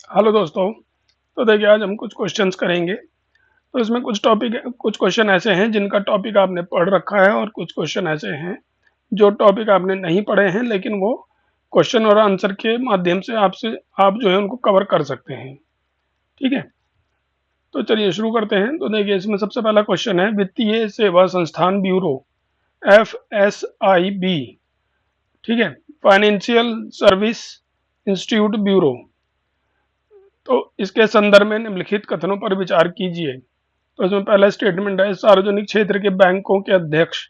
Hello दोस्तों। तो देखिए आज हम कुछ क्वेश्चंस करेंगे। तो इसमें कुछ क्वेश्चन ऐसे हैं जिनका टॉपिक आपने पढ़ रखा है और कुछ क्वेश्चन ऐसे हैं जो टॉपिक आपने नहीं पढ़े हैं, लेकिन वो क्वेश्चन और आंसर के माध्यम से आप जो है उनको कवर कर सकते हैं। ठीक है, तो चलिए शुरू करते हैं। तो देखिए इसमें सबसे पहला क्वेश्चन है वित्तीय सेवा संस्थान ब्यूरो, FSIB। ठीक है, फाइनेंशियल सर्विस इंस्टीट्यूट ब्यूरो। तो इसके संदर्भ में निम्नलिखित कथनों पर विचार कीजिए। तो इसमें पहला स्टेटमेंट है सार्वजनिक क्षेत्र के बैंकों के अध्यक्ष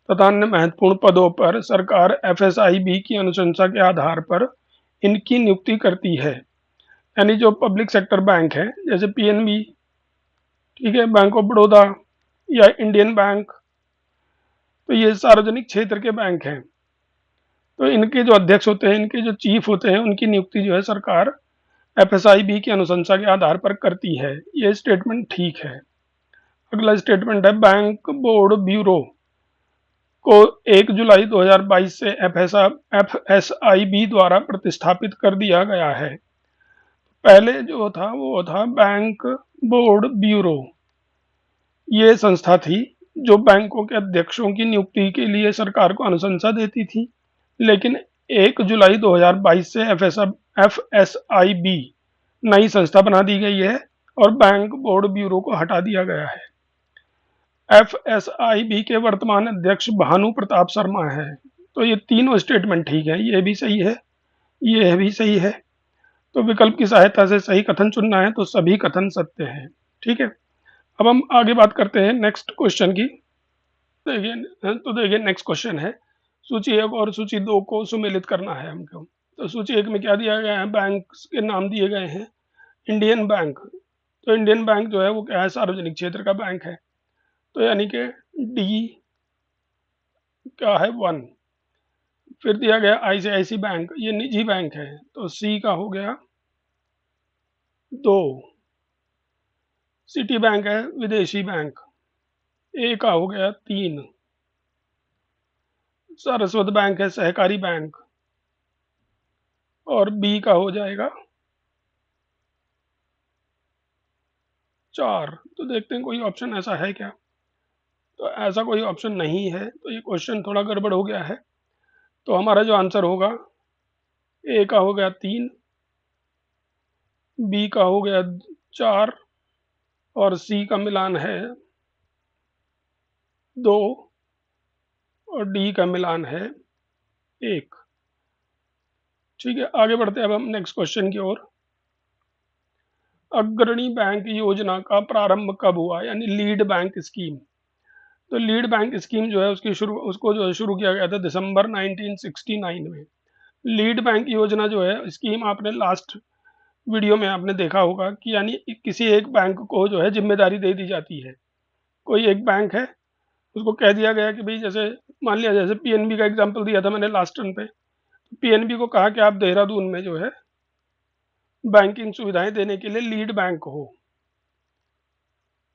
तथा अन्य महत्वपूर्ण पदों पर सरकार FSIB की अनुशंसा के आधार पर इनकी नियुक्ति करती है। यानी जो पब्लिक सेक्टर बैंक है जैसे PNB, ठीक है, बैंक ऑफ बड़ौदा या इंडियन बैंक, तो ये सार्वजनिक क्षेत्र के बैंक हैं। तो इनके जो अध्यक्ष होते हैं, इनके जो चीफ होते हैं, उनकी नियुक्ति जो है सरकार FSIB की अनुशंसा के आधार पर करती है। ये स्टेटमेंट ठीक है। अगला स्टेटमेंट है बैंक बोर्ड ब्यूरो को 1 जुलाई 2022 से FSIB द्वारा प्रतिस्थापित कर दिया गया है। पहले जो था वो था बैंक बोर्ड ब्यूरो। ये संस्था थी जो बैंकों के अध्यक्षों की नियुक्ति के लिए सरकार को अनुशंसा देती थी, लेकिन 1 जुलाई 2022 से FSIB नई संस्था बना दी गई है और बैंक बोर्ड ब्यूरो को हटा दिया गया है। FSIB के वर्तमान अध्यक्ष भानु प्रताप शर्मा है। तो ये तीनों स्टेटमेंट ठीक है, ये भी सही है, ये भी सही है। तो विकल्प की सहायता से सही कथन चुनना है, तो सभी कथन सत्य हैं। ठीक है, अब हम आगे बात करते हैं नेक्स्ट क्वेश्चन की। देखिए नेक्स्ट क्वेश्चन है सूची 1 और सूची 2 को सुमेलित करना है हमको। तो सूची 1 में क्या दिया गया है, बैंक के नाम दिए गए हैं। इंडियन बैंक, तो इंडियन बैंक जो है वो क्या है, सार्वजनिक क्षेत्र का बैंक है। तो यानी कि डी क्या है 1। फिर दिया गया ICICI बैंक, ये निजी बैंक है, तो C का हो गया 2। सिटी बैंक है विदेशी बैंक, A का हो गया 3। सरस्वत बैंक है सहकारी बैंक, और B का हो जाएगा 4। तो देखते हैं कोई ऑप्शन ऐसा है क्या। तो ऐसा कोई ऑप्शन नहीं है, तो ये क्वेश्चन थोड़ा गड़बड़ हो गया है। तो हमारा जो आंसर होगा, A का हो गया 3, B का हो गया 4, और C का मिलान है 2, और D का मिलान है 1। ठीक है, आगे बढ़ते हैं अब हम नेक्स्ट क्वेश्चन की ओर। अग्रणी बैंक योजना का प्रारंभ कब हुआ, यानी लीड बैंक स्कीम। तो लीड बैंक स्कीम जो है उसको जो है शुरू किया गया था दिसंबर 1969 में। लीड बैंक योजना जो है स्कीम आपने लास्ट वीडियो में आपने देखा होगा कि यानी किसी एक बैंक को जो है जिम्मेदारी दे दी जाती है। कोई एक बैंक है, उसको कह दिया गया कि भाई जैसे मान लिया जैसे PNB का एग्जांपल दिया था मैंने लास्ट टर्न पे। PNB को कहा कि आप देहरादून में जो है बैंकिंग सुविधाएं देने के लिए लीड बैंक हो।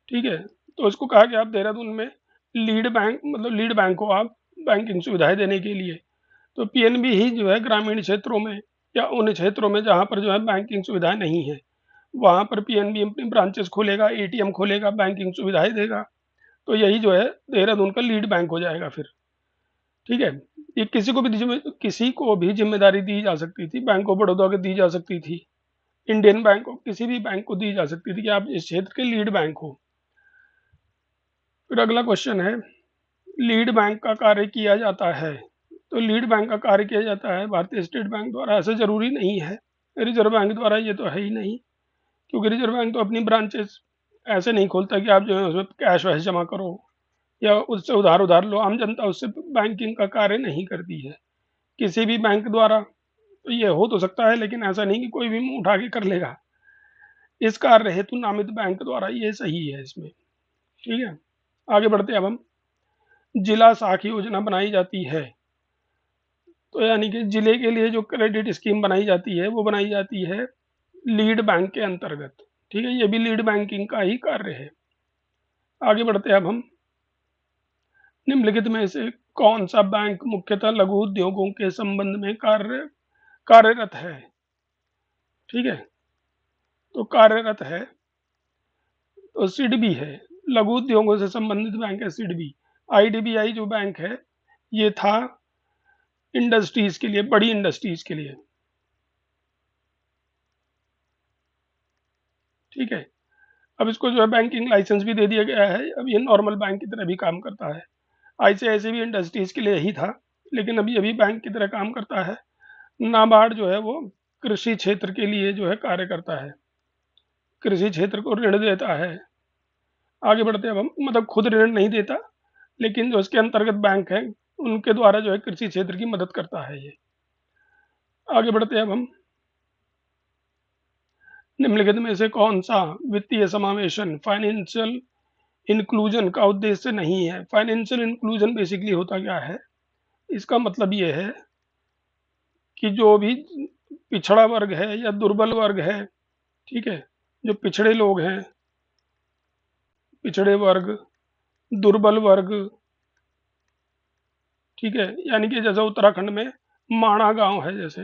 ठीक है, तो उसको कहा कि आप देहरादून में लीड बैंक हो आप बैंकिंग सुविधाएं देने के लिए। तो PNB ही जो है ग्रामीण क्षेत्रों में या उन क्षेत्रों में जहाँ पर जो है बैंकिंग सुविधाएं नहीं है, वहाँ पर PNB अपनी ब्रांचेस खोलेगा, ATM खोलेगा, बैंकिंग सुविधाएं देगा। तो यही जो है देहरादून का लीड बैंक हो जाएगा फिर। ठीक है, ये किसी को भी जिम्मेदारी दी जा सकती थी, बैंक ऑफ बड़ौदा को दी जा सकती थी, इंडियन बैंक को, किसी भी बैंक को दी जा सकती थी कि आप इस क्षेत्र के लीड बैंक हो। फिर अगला क्वेश्चन है लीड बैंक का कार्य किया जाता है। तो लीड बैंक का कार्य किया जाता है भारतीय स्टेट बैंक द्वारा, ऐसा जरूरी नहीं है। रिजर्व बैंक द्वारा ये तो है ही नहीं, क्योंकि रिजर्व बैंक तो अपनी ब्रांचेस ऐसे नहीं खोलता कि आप जो है उसमें कैश वैश जमा करो या उससे उधार उधार लो। आम जनता उससे बैंकिंग का कार्य नहीं करती है किसी भी बैंक द्वारा। तो ये हो तो सकता है, लेकिन ऐसा नहीं कि कोई भी मुंह उठा के कर लेगा। इस कार्य हेतु नामित बैंक द्वारा, ये सही है इसमें। ठीक है, आगे बढ़ते हैं अब हम। जिला साख योजना बनाई जाती है, तो यानी कि जिले के लिए जो क्रेडिट स्कीम बनाई जाती है वो बनाई जाती है लीड बैंक के अंतर्गत। ठीक है, ये भी लीड बैंकिंग का ही कार्य है। आगे बढ़ते हैं अब हम। निम्नलिखित में से कौन सा बैंक मुख्यतः लघु उद्योगों के संबंध में कार्यरत है। ठीक है, तो कार्यरत है, तो सिडबी है, लघु उद्योगों से संबंधित बैंक है सिडबी। आईडीबीआई जो बैंक है ये था इंडस्ट्रीज के लिए, बड़ी इंडस्ट्रीज के लिए। ठीक है, अब इसको जो है बैंकिंग लाइसेंस भी दे दिया गया है, अब ये नॉर्मल बैंक की तरह भी काम करता है। आईसीआईसी भी इंडस्ट्रीज के लिए ही था, लेकिन अभी अभी बैंक की तरह काम करता है। नाबार्ड जो है वो कृषि क्षेत्र के लिए जो है कार्य करता है, कृषि क्षेत्र को ऋण देता है। आगे बढ़ते हैं अब हम, मतलब खुद ऋण नहीं देता, लेकिन जो इसके अंतर्गत बैंक है उनके द्वारा जो है कृषि क्षेत्र की मदद करता है ये। आगे बढ़ते हैं अब हम, निम्नलिखित में से कौन सा वित्तीय समावेशन फाइनेंशियल इंक्लूजन का उद्देश्य नहीं है? फाइनेंशियल इंक्लूजन बेसिकली होता क्या है, इसका मतलब ये है कि जो भी पिछड़ा वर्ग है या दुर्बल वर्ग है, ठीक है, जो पिछड़े लोग हैं, पिछड़े वर्ग, दुर्बल वर्ग, ठीक है, यानी कि जैसे उत्तराखंड में माणा गांव है जैसे,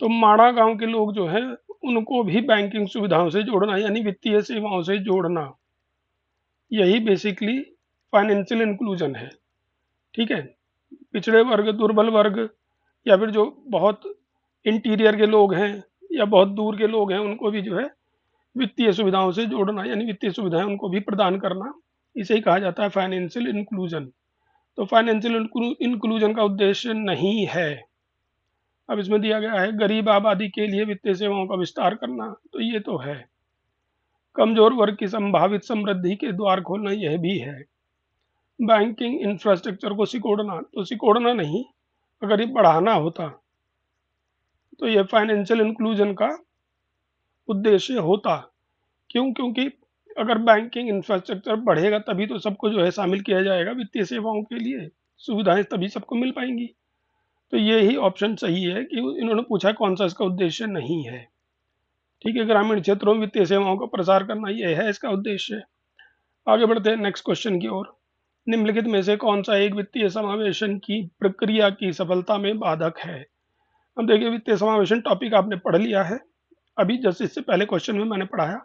तो माणा गांव के लोग जो हैं उनको भी बैंकिंग सुविधाओं से जोड़ना, यानी वित्तीय सेवाओं से जोड़ना, यही बेसिकली फाइनेंशियल इंक्लूजन है। ठीक है, पिछड़े वर्ग, दुर्बल वर्ग, या फिर जो बहुत इंटीरियर के लोग हैं या बहुत दूर के लोग हैं, उनको भी जो है वित्तीय सुविधाओं से जोड़ना, यानी वित्तीय सुविधाएं उनको भी प्रदान करना, इसे ही कहा जाता है फाइनेंशियल इंक्लूजन। तो फाइनेंशियल इंक्लूजन का उद्देश्य नहीं है। अब इसमें दिया गया है गरीब आबादी के लिए वित्तीय सेवाओं का विस्तार करना, तो ये तो है। कमजोर वर्ग की संभावित समृद्धि के द्वार खोलना, यह भी है। बैंकिंग इंफ्रास्ट्रक्चर को सिकोड़ना, तो सिकोड़ना नहीं, अगर ये बढ़ाना होता तो ये फाइनेंशियल इंक्लूजन का उद्देश्य होता। क्यों? क्योंकि अगर बैंकिंग इंफ्रास्ट्रक्चर बढ़ेगा तभी तो सबको जो है शामिल किया जाएगा वित्तीय सेवाओं के लिए, सुविधाएं तभी सबको मिल पाएंगी। तो ये ही ऑप्शन सही है कि इन्होंने पूछा कौन सा इसका उद्देश्य नहीं है। ठीक है, ग्रामीण क्षेत्रों में वित्तीय सेवाओं का प्रसार करना, ये है इसका उद्देश्य। आगे बढ़ते हैं नेक्स्ट क्वेश्चन की ओर। निम्नलिखित में से कौन सा एक वित्तीय समावेशन की प्रक्रिया की सफलता में बाधक है? अब देखिए, वित्तीय समावेशन टॉपिक आपने पढ़ लिया है अभी, जैसे इससे पहले क्वेश्चन में मैंने पढ़ाया।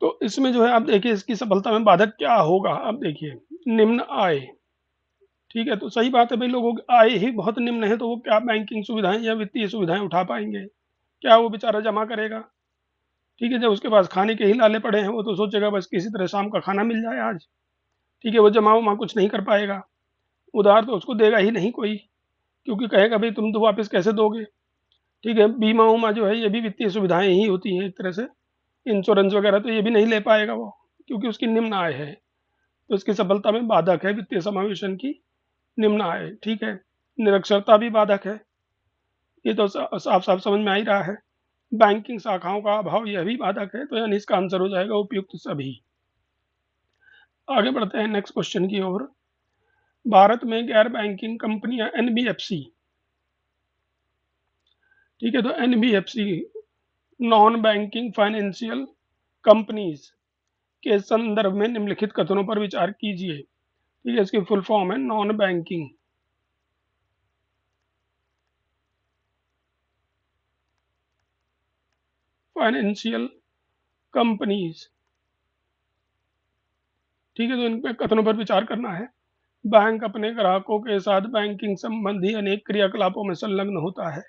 तो इसमें जो है आप देखिए इसकी सफलता में बाधक क्या होगा। अब देखिए, निम्न आय, ठीक है, तो सही बात है भाई, लोगों की आय ही बहुत निम्न है, तो वो क्या बैंकिंग सुविधाएं या वित्तीय सुविधाएं उठा पाएंगे? क्या वो बेचारा जमा करेगा? ठीक है, जब उसके पास खाने के ही लाले पड़े हैं, वो तो सोचेगा बस किसी तरह शाम का खाना मिल जाए आज। ठीक है, वो जमा वमा कुछ नहीं कर पाएगा, उधार तो उसको देगा ही नहीं कोई, क्योंकि कहेगा भाई तुम तो वापस कैसे दोगे। ठीक है, बीमा उमा जो है ये भी वित्तीय सुविधाएं ही होती हैं एक तरह से, इंश्योरेंस वगैरह, तो ये भी नहीं ले पाएगा वो, क्योंकि उसकी निम्न आय है। तो इसकी सफलता में बाधक है वित्तीय समावेशन की निम्न आय। ठीक है, निरक्षरता भी बाधक है, ये तो साफ साफ समझ में आ ही रहा है। बैंकिंग शाखाओं का अभाव, यह भी बाधक है, तो यानी इसका आंसर हो जाएगा उपयुक्त सभी। आगे बढ़ते हैं नेक्स्ट क्वेश्चन की ओर। भारत में गैर बैंकिंग कंपनियां एनबीएफसी, ठीक है, तो NBFC non banking financial companies के संदर्भ में निम्नलिखित कथनों पर विचार कीजिए। ठीक है, इसकी फुल फॉर्म है नॉन बैंकिंग फाइनेंशियल कंपनीज। ठीक है, तो इन पे कथनों पर विचार करना है। बैंक अपने ग्राहकों के साथ बैंकिंग संबंधी अनेक क्रियाकलापों में संलग्न होता है,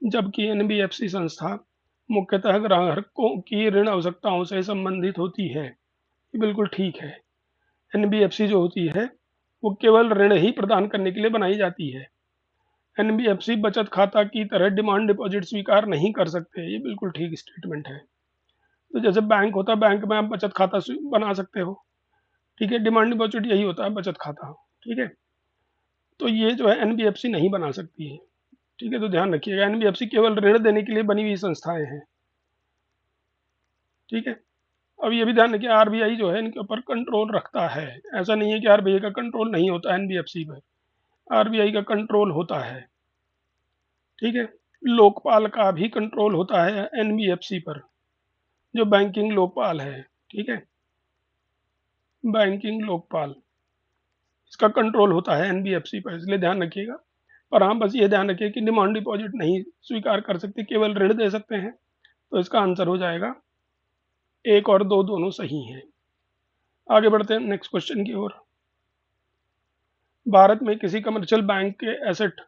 जबकि एनबीएफसी संस्था मुख्यतः ग्राहकों की ऋण आवश्यकताओं से संबंधित होती है। ये बिल्कुल ठीक है। एनबीएफसी जो होती है वो केवल ऋण ही प्रदान करने के लिए बनाई जाती है। एनबीएफसी बचत खाता की तरह डिमांड डिपॉजिट स्वीकार नहीं कर सकते, ये बिल्कुल ठीक स्टेटमेंट है। तो जैसे बैंक होता है, बैंक में आप बचत खाता बना सकते हो। ठीक है, डिमांड डिपॉजिट यही होता है, बचत खाता। ठीक है, तो ये जो है एनबीएफसी नहीं बना सकती है। ठीक है, तो ध्यान रखिएगा, एनबीएफसी केवल ऋण देने के लिए बनी हुई संस्थाएं हैं। ठीक है, अब ये भी ध्यान रखिए, आरबीआई जो है इनके ऊपर कंट्रोल रखता है। ऐसा नहीं है कि आरबीआई का कंट्रोल नहीं होता एनबीएफसी पर, आरबीआई का कंट्रोल होता है। ठीक है, लोकपाल का भी कंट्रोल होता है एनबीएफसी पर, जो बैंकिंग लोकपाल है। ठीक है, बैंकिंग लोकपाल, इसका कंट्रोल होता है एनबीएफसी पर, इसलिए ध्यान रखिएगा। पर हाँ, बस ये ध्यान रखिए कि डिमांड डिपॉजिट नहीं स्वीकार कर सकते, केवल ऋण दे सकते हैं। तो इसका आंसर हो जाएगा 1 और 2 दोनों सही हैं। आगे बढ़ते हैं नेक्स्ट क्वेश्चन की ओर। भारत में किसी कमर्शियल बैंक के एसेट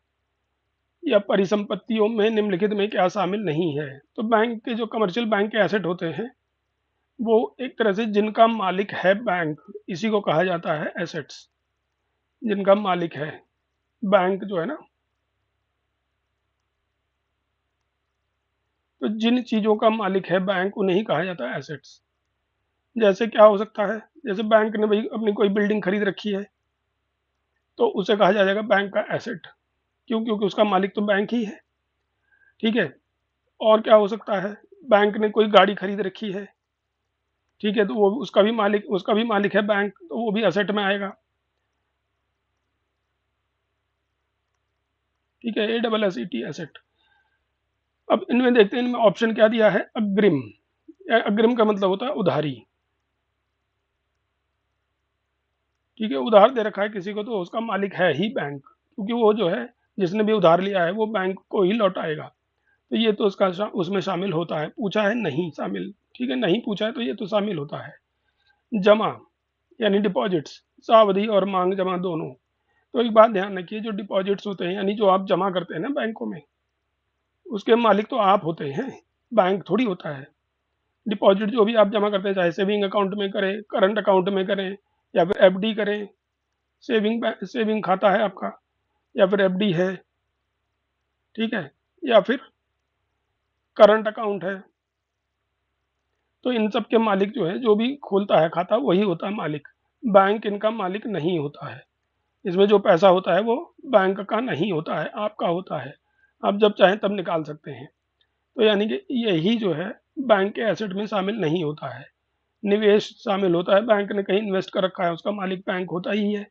या परिसंपत्तियों में निम्नलिखित में क्या शामिल नहीं है? तो बैंक के जो कमर्शियल बैंक के एसेट होते हैं वो एक तरह से जिनका मालिक है बैंक, इसी को कहा जाता है एसेट्स। जिनका मालिक है बैंक जो है ना, तो जिन चीज़ों का मालिक है बैंक उन्हें ही कहा जाता है एसेट्स। जैसे क्या हो सकता है, जैसे बैंक ने भाई अपनी कोई बिल्डिंग खरीद रखी है तो उसे कहा जाएगा बैंक का एसेट। क्यों? क्योंकि उसका मालिक तो बैंक ही है। ठीक है। और क्या हो सकता है, बैंक ने कोई गाड़ी खरीद रखी है, ठीक है, तो वो उसका भी मालिक है बैंक, तो वो भी एसेट में आएगा। ठीक है, ASSET एसेट। अब इनमें देखते हैं, इनमें ऑप्शन क्या दिया है, अग्रिम। अग्रिम का मतलब होता है उधारी। ठीक है, उधार दे रखा है किसी को तो उसका मालिक है ही बैंक, क्योंकि वो जो है जिसने भी उधार लिया है वो बैंक को ही लौटाएगा। तो ये तो उसमें शामिल होता है। पूछा है नहीं शामिल, ठीक है, नहीं पूछा है तो ये तो शामिल होता है। जमा यानी डिपॉजिट्स, सावधि और मांग जमा दोनों। तो एक बात ध्यान रखिए, जो डिपॉजिट्स होते हैं यानी जो आप जमा करते हैं ना बैंकों में, उसके मालिक तो आप होते हैं, बैंक थोड़ी होता है। डिपॉजिट जो भी आप जमा करते हैं, चाहे सेविंग अकाउंट में करें, करंट अकाउंट में करें, या फिर FD करें, सेविंग खाता है आपका, या फिर FD है, ठीक है, या फिर करंट अकाउंट है, तो इन सब के मालिक जो है, जो भी खोलता है खाता वही होता है मालिक। बैंक इनका मालिक नहीं होता है। इसमें जो पैसा होता है वो बैंक का नहीं होता है, आपका होता है। आप जब चाहें तब निकाल सकते हैं। तो यानी कि यही जो है बैंक के एसेट में शामिल नहीं होता है। निवेश शामिल होता है, बैंक ने कहीं इन्वेस्ट कर रखा है, उसका मालिक बैंक होता ही है।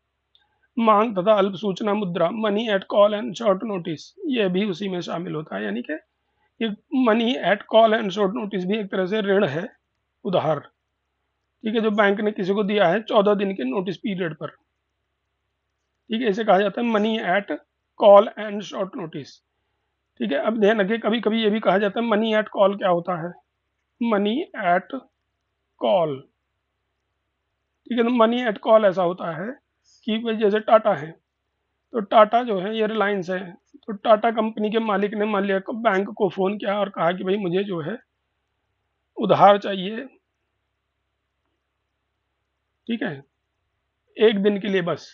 मांग तथा अल्प सूचना मुद्रा, money at call and short notice, ये भी उसी में शामिल होता है। यानी कि ये money at call and short notice भी एक तरह से ऋण है, उधार। ठीक है, जो बैंक ने किसी को दिया है 14 दिन के नोटिस पीरियड पर। ठीक है, इसे कहा जाता है money at call and short notice. ठीक है, अब ध्यान रखिए, कभी कभी ये भी कहा जाता है मनी एट कॉल। क्या होता है मनी एट कॉल? ठीक है, तो मनी एट कॉल ऐसा होता है कि भाई जैसे टाटा है, तो टाटा जो है ये रिलायंस है, तो टाटा कंपनी के मालिक ने मान लिया बैंक को फ़ोन किया और कहा कि भाई मुझे जो है उधार चाहिए, ठीक है, 1 दिन के लिए बस,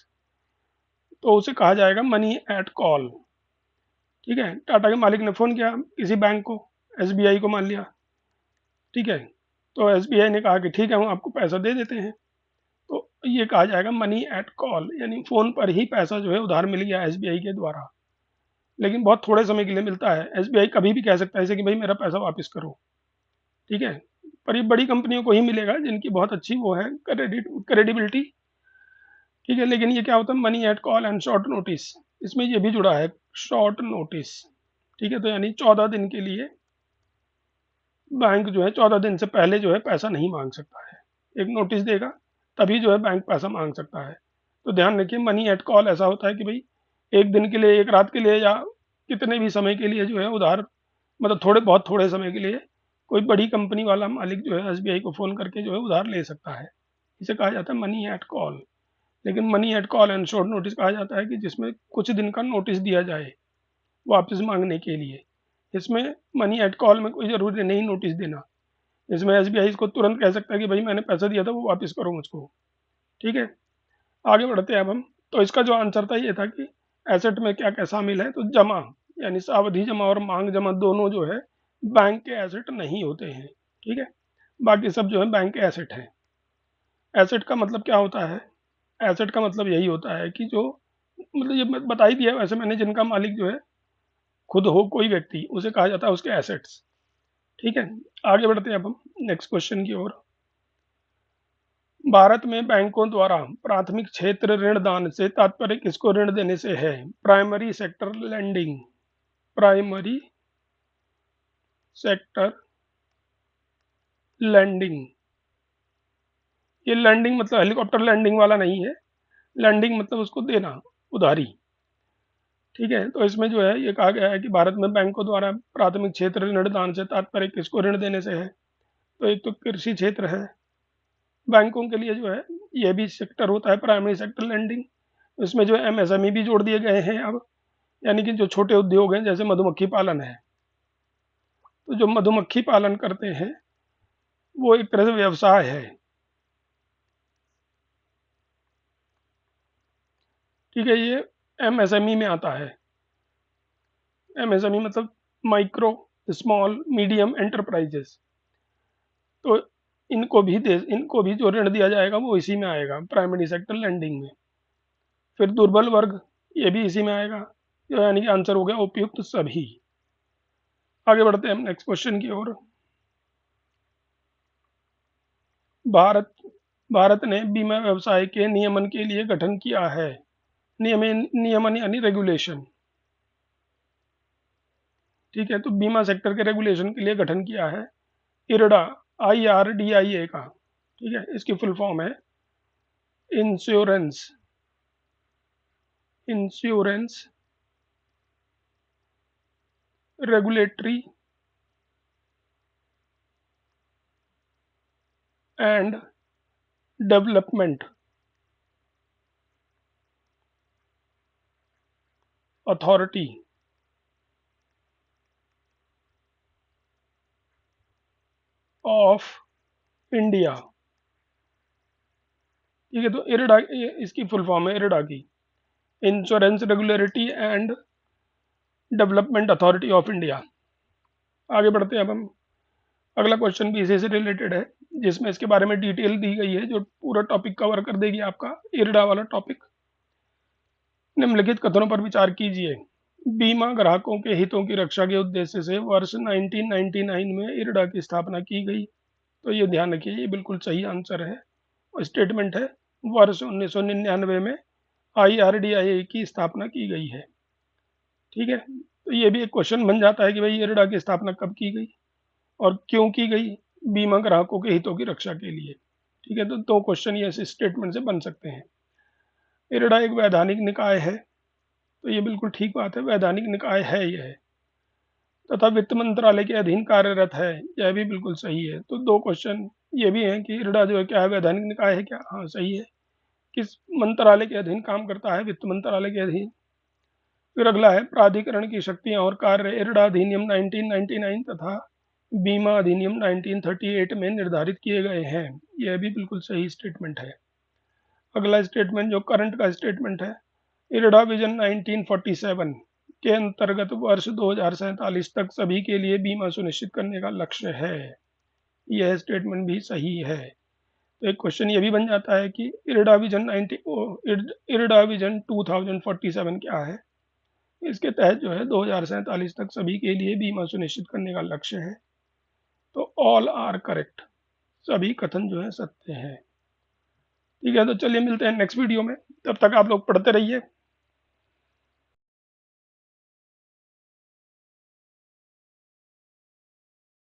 तो उसे कहा जाएगा मनी एट कॉल। ठीक है, टाटा के मालिक ने फ़ोन किया किसी बैंक को, SBI को मान लिया, ठीक है, तो SBI ने कहा कि ठीक है हम आपको पैसा दे देते हैं। तो ये कहा जाएगा मनी एट कॉल, यानी फ़ोन पर ही पैसा जो है उधार मिल गया SBI के द्वारा, लेकिन बहुत थोड़े समय के लिए मिलता है। SBI कभी भी कह सकता है ऐसे कि भाई मेरा पैसा वापस करो। ठीक है, पर ये बड़ी कंपनियों को ही मिलेगा जिनकी बहुत अच्छी वो है क्रेडिबिलिटी। ठीक है, लेकिन ये क्या होता है money at call and short notice, इसमें ये भी जुड़ा है शॉर्ट नोटिस। ठीक है, तो यानी 14 दिन के लिए बैंक जो है 14 दिन से पहले जो है पैसा नहीं मांग सकता है। एक नोटिस देगा तभी जो है बैंक पैसा मांग सकता है। तो ध्यान रखिए, मनी एट कॉल ऐसा होता है कि भाई 1 दिन के लिए, 1 रात के लिए, या कितने भी समय के लिए जो है उधार, मतलब बहुत थोड़े समय के लिए कोई बड़ी कंपनी वाला मालिक जो है SBI को फ़ोन करके जो है उधार ले सकता है। इसे कहा जाता है मनी एट कॉल। लेकिन money at call and short notice कहा जाता है कि जिसमें कुछ दिन का नोटिस दिया जाए वापस मांगने के लिए। इसमें मनी एट कॉल में कोई ज़रूरी नहीं नोटिस देना। इसमें SBI इसको तुरंत कह सकता है कि भाई मैंने पैसा दिया था वो वापस करो मुझको। ठीक है, आगे बढ़ते हैं अब हम। तो इसका जो आंसर था ये था कि एसेट में क्या क्या शामिल है, तो जमा यानी सावधि जमा और मांग जमा दोनों जो है बैंक के एसेट नहीं होते हैं। ठीक है, बाकी सब जो है बैंक के एसेट हैं। एसेट का मतलब क्या होता है, एसेट का मतलब यही होता है कि जो, मतलब ये बता ही दिया वैसे मैंने, जिनका मालिक जो है खुद हो कोई व्यक्ति, उसे कहा जाता है उसके एसेट्स। ठीक है, आगे बढ़ते हैं अब हम नेक्स्ट क्वेश्चन की ओर। भारत में बैंकों द्वारा प्राथमिक क्षेत्र ऋण दान से तात्पर्य किसको ऋण देने से है? Primary sector lending, primary sector lending. ये लैंडिंग मतलब हेलीकॉप्टर लैंडिंग वाला नहीं है, लैंडिंग मतलब उसको देना, उधारी। ठीक है, तो इसमें जो है ये कहा गया है कि भारत में बैंकों द्वारा प्राथमिक क्षेत्र ऋण दान से तात्पर्य किसको ऋण देने से है? तो एक तो कृषि क्षेत्र है, बैंकों के लिए जो है ये भी सेक्टर होता है प्राइमरी सेक्टर लेंडिंग। इसमें जो एमएसएमई भी जोड़ दिए गए हैं अब, यानी कि जो छोटे उद्योग हैं जैसे मधुमक्खी पालन है, तो जो मधुमक्खी पालन करते हैं वो एक तरह से व्यवसाय है। ठीक है, ये एमएसएमई में आता है। एमएसएमई मतलब माइक्रो स्मॉल मीडियम एंटरप्राइजेस। तो इनको भी जो ऋण दिया जाएगा वो इसी में आएगा, प्राइमरी सेक्टर लैंडिंग में। फिर दुर्बल वर्ग, ये भी इसी में आएगा, यानी कि आंसर हो गया उपयुक्त सभी। आगे बढ़ते हैं हम नेक्स्ट क्वेश्चन की ओर। भारत भारत ने बीमा व्यवसाय के नियमन के लिए गठन किया है। नियमन यानी रेगुलेशन। ठीक है, तो बीमा सेक्टर के रेगुलेशन के लिए गठन किया है इरडा, IRDIA का। ठीक है, इसकी फुल फॉर्म है insurance insurance regulatory and development authority of India. ठीक है, तो इरडा इसकी फुल फॉर्म है इरडा की, insurance regulatory and development authority of India. आगे बढ़ते हैं अब हम। अगला क्वेश्चन भी इसी से रिलेटेड है, जिसमें इसके बारे में डिटेल दी गई है, जो पूरा टॉपिक कवर कर देगी आपका इरडा वाला टॉपिक। निम्नलिखित कथनों पर विचार कीजिए। बीमा ग्राहकों के हितों की रक्षा के उद्देश्य से वर्ष 1999 में इरडा की स्थापना की गई। तो ये ध्यान रखिए, ये बिल्कुल सही आंसर है। स्टेटमेंट है वर्ष 1999 में IRDIA की स्थापना की गई है। ठीक है, तो ये भी एक क्वेश्चन बन जाता है कि भाई इरडा की स्थापना कब की गई और क्यों की गई? बीमा ग्राहकों के हितों की रक्षा के लिए। ठीक है, तो दो क्वेश्चन ये इस स्टेटमेंट से बन सकते हैं। इरडा एक वैधानिक निकाय है, तो ये बिल्कुल ठीक बात है, वैधानिक निकाय है यह, तथा वित्त मंत्रालय के अधीन कार्यरत है, यह भी बिल्कुल सही है। तो दो क्वेश्चन ये भी हैं कि इरडा जो है क्या है, वैधानिक निकाय है क्या? हाँ सही है। किस मंत्रालय के अधीन काम करता है? वित्त मंत्रालय के अधीन। फिर अगला है प्राधिकरण की शक्तियां और कार्य इरडा अधिनियम 1999 तथा बीमा अधिनियम 1938 में निर्धारित किए गए हैं, यह भी बिल्कुल सही स्टेटमेंट है। अगला स्टेटमेंट जो करंट का स्टेटमेंट है, इरडा विजन 1947 के अंतर्गत वर्ष 2047 तक सभी के लिए बीमा सुनिश्चित करने का लक्ष्य है, यह स्टेटमेंट भी सही है। तो एक क्वेश्चन ये भी बन जाता है कि इरडा विजन 2047 क्या है? इसके तहत जो है 2047 तक सभी के लिए बीमा सुनिश्चित करने का लक्ष्य है। तो ऑल आर करेक्ट, सभी कथन जो है सत्य है। ठीक है, तो चलिए मिलते हैं नेक्स्ट वीडियो में, तब तक आप लोग पढ़ते रहिए।